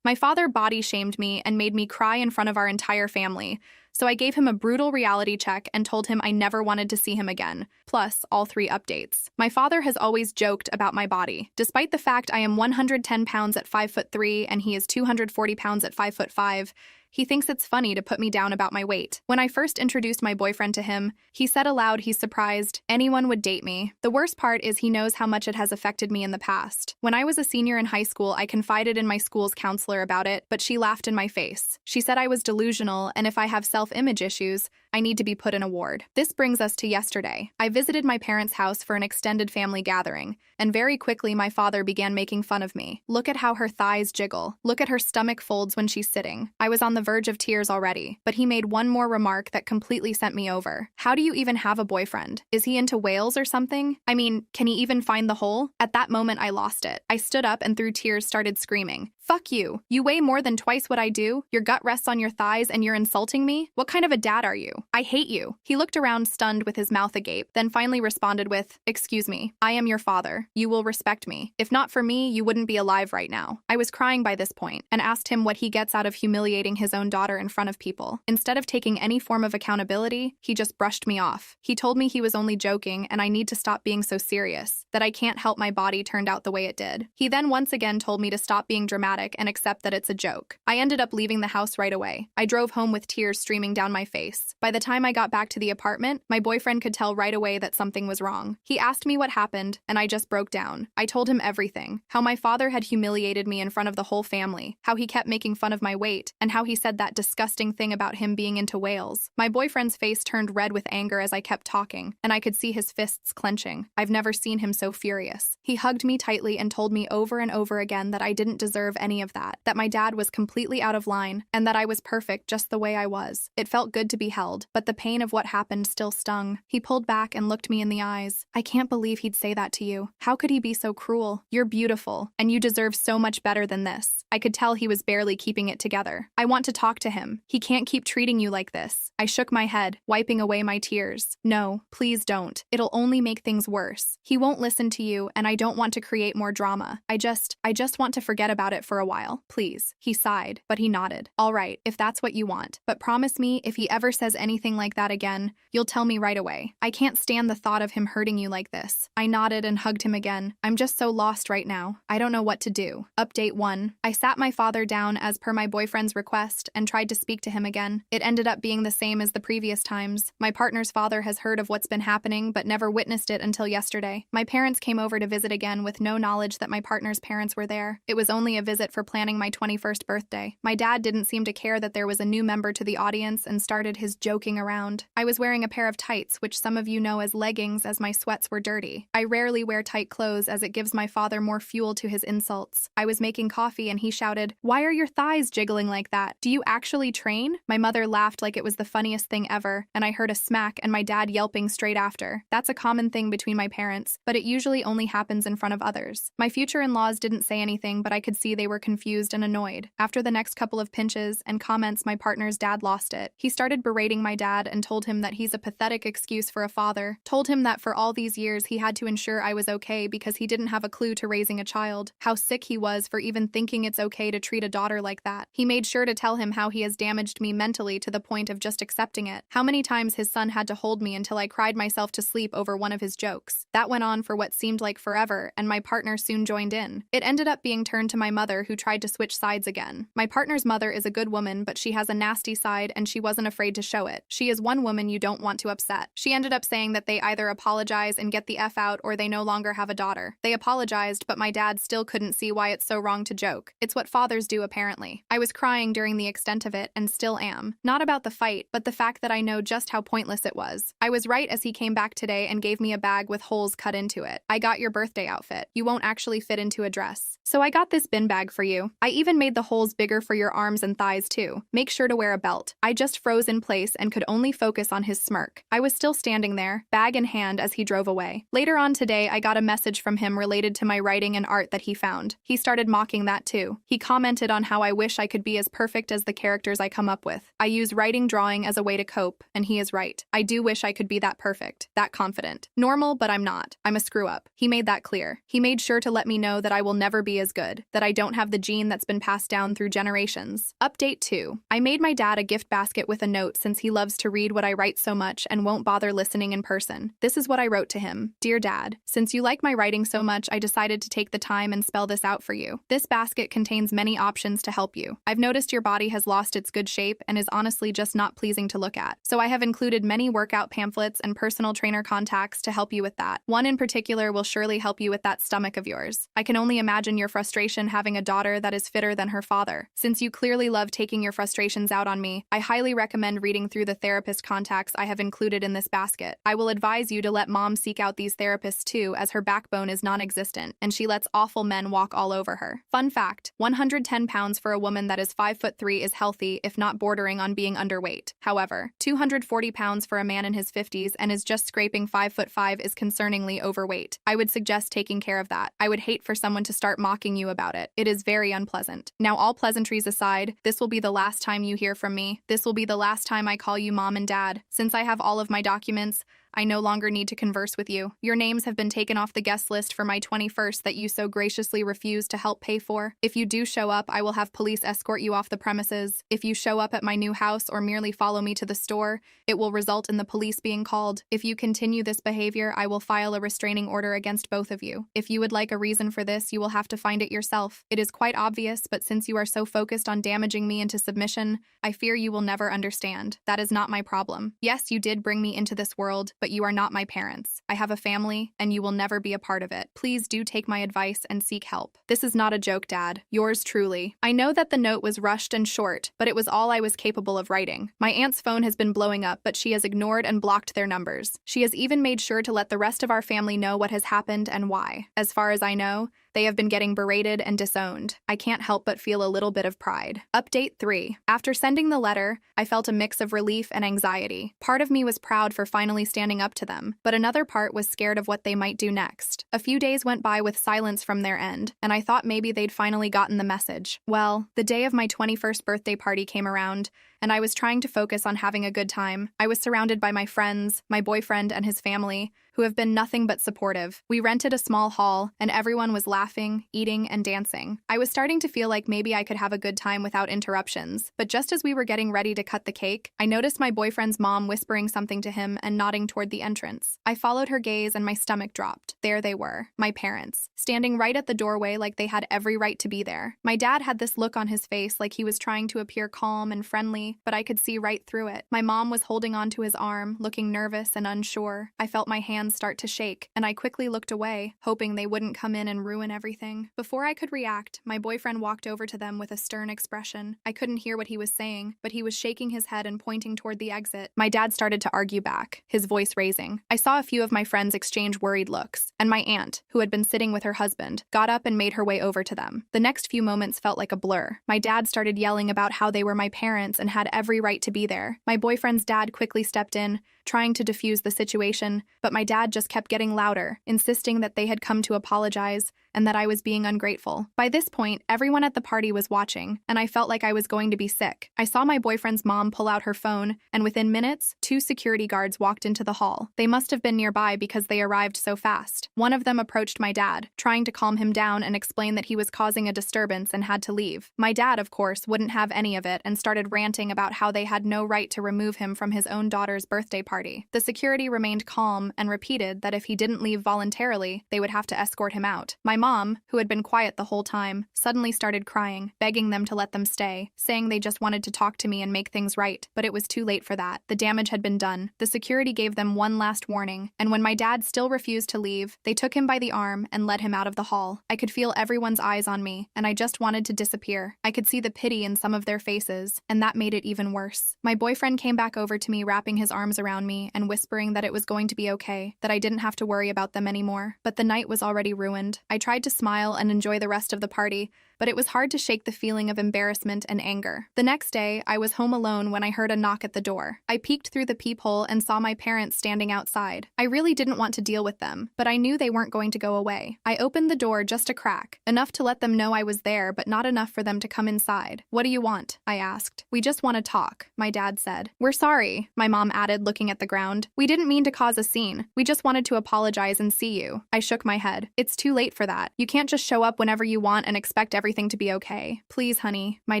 My father body shamed me and made me cry in front of our entire family, so I gave him a brutal reality check and told him I never wanted to see him again, plus all 3 updates. My father has always joked about my body. Despite the fact I am 110 pounds at 5'3" and he is 240 pounds at 5'5", he thinks it's funny to put me down about my weight. When I first introduced my boyfriend to him, he said aloud he's surprised anyone would date me. The worst part is he knows how much it has affected me in the past. When I was a senior in high school, I confided in my school's counselor about it, but she laughed in my face. She said I was delusional, and if I have self-image issues, I need to be put in a ward. This brings us to yesterday. I visited my parents' house for an extended family gathering, and very quickly my father began making fun of me. Look at how her thighs jiggle. Look at her stomach folds when she's sitting. I was on the verge of tears already, but he made one more remark that completely sent me over. How do you even have a boyfriend? Is he into whales or something? I mean, can he even find the hole? At that moment, I lost it. I stood up and through tears started screaming. Fuck you. You weigh more than twice what I do. Your gut rests on your thighs and you're insulting me? What kind of a dad are you? I hate you. He looked around stunned with his mouth agape, then finally responded with, excuse me, I am your father. You will respect me. If not for me, you wouldn't be alive right now. I was crying by this point and asked him what he gets out of humiliating his own daughter in front of people. Instead of taking any form of accountability, he just brushed me off. He told me he was only joking and I need to stop being so serious, that I can't help my body turned out the way it did. He then once again told me to stop being dramatic and accept that it's a joke. I ended up leaving the house right away. I drove home with tears streaming down my face. By the time I got back to the apartment, my boyfriend could tell right away that something was wrong. He asked me what happened, and I just broke down. I told him everything. How my father had humiliated me in front of the whole family, how he kept making fun of my weight, and how he said that disgusting thing about him being into whales. My boyfriend's face turned red with anger as I kept talking, and I could see his fists clenching. I've never seen him so furious. He hugged me tightly and told me over and over again that I didn't deserve any of that my dad was completely out of line, and that I was perfect just the way I was. It felt good to be held, but the pain of what happened still stung. He pulled back and looked me in the eyes. I can't believe he'd say that to you. How could he be so cruel? You're beautiful, and you deserve so much better than this. I could tell he was barely keeping it together. I want to talk to him. He can't keep treating you like this. I shook my head, wiping away my tears. No, please don't. It'll only make things worse. He won't listen to you, and I don't want to create more drama. I just want to forget about it for a while. Please. He sighed, but he nodded. All right, if that's what you want. But promise me, if he ever says anything like that again, you'll tell me right away. I can't stand the thought of him hurting you like this. I nodded and hugged him again. I'm just so lost right now. I don't know what to do. Update 1. I sat my father down as per my boyfriend's request and tried to speak to him again. It ended up being the same as the previous times. My partner's father has heard of what's been happening but never witnessed it until yesterday. My parents came over to visit again with no knowledge that my partner's parents were there. It was only a visit for planning my 21st birthday. My dad didn't seem to care that there was a new member to the audience and started his joking around. I was wearing a pair of tights, which some of you know as leggings, as my sweats were dirty. I rarely wear tight clothes as it gives my father more fuel to his insults. I was making coffee and he shouted, "Why are your thighs jiggling like that? Do you actually train?" My mother laughed like it was the funniest thing ever, and I heard a smack and my dad yelping straight after. That's a common thing between my parents, but it usually only happens in front of others. My future in-laws didn't say anything, but I could see they were confused and annoyed. After the next couple of pinches and comments, my partner's dad lost it. He started berating my dad and told him that he's a pathetic excuse for a father. Told him that for all these years he had to ensure I was okay because he didn't have a clue to raising a child. How sick he was for even thinking it's okay to treat a daughter like that. He made sure to tell him how he has damaged me mentally to the point of just accepting it. How many times his son had to hold me until I cried myself to sleep over one of his jokes. That went on for what seemed like forever, and my partner soon joined in. It ended up being turned to my mother, who tried to switch sides again. My partner's mother is a good woman, but she has a nasty side and she wasn't afraid to show it. She is one woman you don't want to upset. She ended up saying that they either apologize and get the F out or they no longer have a daughter. They apologized, but my dad still couldn't see why it's so wrong to joke. It's what fathers do, apparently. I was crying during the extent of it and still am. Not about the fight, but the fact that I know just how pointless it was. I was right as he came back today and gave me a bag with holes cut into it. I got your birthday outfit. You won't actually fit into a dress. So I got this bin bag for you. I even made the holes bigger for your arms and thighs too. Make sure to wear a belt. I just froze in place and could only focus on his smirk. I was still standing there, bag in hand, as he drove away. Later on today, I got a message from him related to my writing and art that he found. He started mocking that too. He commented on how I wish I could be as perfect as the characters I come up with. I use writing drawing as a way to cope, and he is right. I do wish I could be that perfect, that confident. Normal, but I'm not. I'm a screw up. He made that clear. He made sure to let me know that I will never be as good, that I don't have have the gene that's been passed down through generations. Update 2. I made my dad a gift basket with a note since he loves to read what I write so much and won't bother listening in person. This is what I wrote to him. Dear Dad, since you like my writing so much, I decided to take the time and spell this out for you. This basket contains many options to help you. I've noticed your body has lost its good shape and is honestly just not pleasing to look at. So I have included many workout pamphlets and personal trainer contacts to help you with that. One in particular will surely help you with that stomach of yours. I can only imagine your frustration having a daughter that is fitter than her father. Since you clearly love taking your frustrations out on me, I highly recommend reading through the therapist contacts I have included in this basket. I will advise you to let Mom seek out these therapists too, as her backbone is non-existent, and she lets awful men walk all over her. Fun fact, 110 pounds for a woman that is 5'3" is healthy, if not bordering on being underweight. However, 240 pounds for a man in his 50s and is just scraping 5'5" is concerningly overweight. I would suggest taking care of that. I would hate for someone to start mocking you about it. It is very unpleasant. Now, all pleasantries aside, this will be the last time you hear from me. This will be the last time I call you Mom and Dad. Since I have all of my documents, I no longer need to converse with you. Your names have been taken off the guest list for my 21st that you so graciously refused to help pay for. If you do show up, I will have police escort you off the premises. If you show up at my new house or merely follow me to the store, it will result in the police being called. If you continue this behavior, I will file a restraining order against both of you. If you would like a reason for this, you will have to find it yourself. It is quite obvious, but since you are so focused on damaging me into submission, I fear you will never understand. That is not my problem. Yes, you did bring me into this world, but you are not my parents. I have a family, and you will never be a part of it. Please do take my advice and seek help. This is not a joke, Dad. Yours truly. I know that the note was rushed and short, but it was all I was capable of writing. My aunt's phone has been blowing up, but she has ignored and blocked their numbers. She has even made sure to let the rest of our family know what has happened and why. As far as I know, they have been getting berated and disowned. I can't help but feel a little bit of pride. Update 3. After sending the letter, I felt a mix of relief and anxiety. Part of me was proud for finally standing up to them, but another part was scared of what they might do next. A few days went by with silence from their end, and I thought maybe they'd finally gotten the message. Well, the day of my 21st birthday party came around, and I was trying to focus on having a good time. I was surrounded by my friends, my boyfriend, and his family, who have been nothing but supportive. We rented a small hall, and everyone was laughing, eating, and dancing. I was starting to feel like maybe I could have a good time without interruptions, but just as we were getting ready to cut the cake, I noticed my boyfriend's mom whispering something to him and nodding toward the entrance. I followed her gaze and my stomach dropped. There they were, my parents, standing right at the doorway like they had every right to be there. My dad had this look on his face like he was trying to appear calm and friendly, but I could see right through it. My mom was holding onto his arm, looking nervous and unsure. I felt my hands start to shake, and I quickly looked away, hoping they wouldn't come in and ruin everything. Before I could react, my boyfriend walked over to them with a stern expression. I couldn't hear what he was saying, but he was shaking his head and pointing toward the exit. My dad started to argue back, his voice raising. I saw a few of my friends exchange worried looks, and my aunt, who had been sitting with her husband, got up and made her way over to them. The next few moments felt like a blur. My dad started yelling about how they were my parents and had every right to be there. My boyfriend's dad quickly stepped in, trying to defuse the situation, but my dad just kept getting louder, insisting that they had come to apologize and that I was being ungrateful. By this point, everyone at the party was watching, and I felt like I was going to be sick. I saw my boyfriend's mom pull out her phone, and within minutes, 2 security guards walked into the hall. They must have been nearby because they arrived so fast. One of them approached my dad, trying to calm him down and explain that he was causing a disturbance and had to leave. My dad, of course, wouldn't have any of it and started ranting about how they had no right to remove him from his own daughter's birthday party. The security remained calm and repeated that if he didn't leave voluntarily, they would have to escort him out. My mom, who had been quiet the whole time, suddenly started crying, begging them to let them stay, saying they just wanted to talk to me and make things right. But it was too late for that. The damage had been done. The security gave them one last warning, and when my dad still refused to leave, they took him by the arm and led him out of the hall. I could feel everyone's eyes on me, and I just wanted to disappear. I could see the pity in some of their faces, and that made it even worse. My boyfriend came back over to me, wrapping his arms around me and whispering that it was going to be okay, that I didn't have to worry about them anymore. But the night was already ruined. I tried to smile and enjoy the rest of the party, but it was hard to shake the feeling of embarrassment and anger. The next day, I was home alone when I heard a knock at the door. I peeked through the peephole and saw my parents standing outside. I really didn't want to deal with them, but I knew they weren't going to go away. I opened the door just a crack, enough to let them know I was there, but not enough for them to come inside. "What do you want?" I asked. "We just want to talk," my dad said. "We're sorry," my mom added, looking at the ground. "We didn't mean to cause a scene. We just wanted to apologize and see you." I shook my head. "It's too late for that. that. You can't just show up whenever you want and expect everything to be okay. Please, honey, my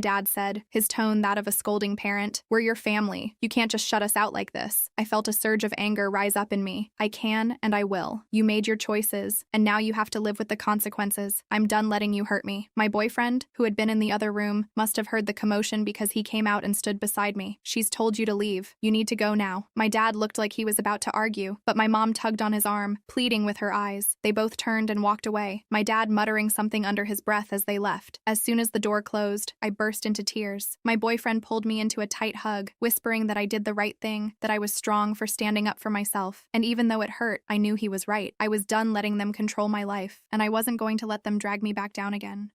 dad said, his tone that of a scolding parent. We're your family. You can't just shut us out like this. I felt a surge of anger rise up in me. I can and I will. You made your choices, and now you have to live with the consequences. I'm done letting you hurt me. My boyfriend, who had been in the other room, must have heard the commotion because he came out and stood beside me. She's told you to leave. You need to go now. My dad looked like he was about to argue, but my mom tugged on his arm, pleading with her eyes. They both turned and walked away, my dad muttering something under his breath as they left. As soon as the door closed, I burst into tears. My boyfriend pulled me into a tight hug, whispering that I did the right thing, that I was strong for standing up for myself. And even though it hurt, I knew he was right. I was done letting them control my life, and I wasn't going to let them drag me back down again.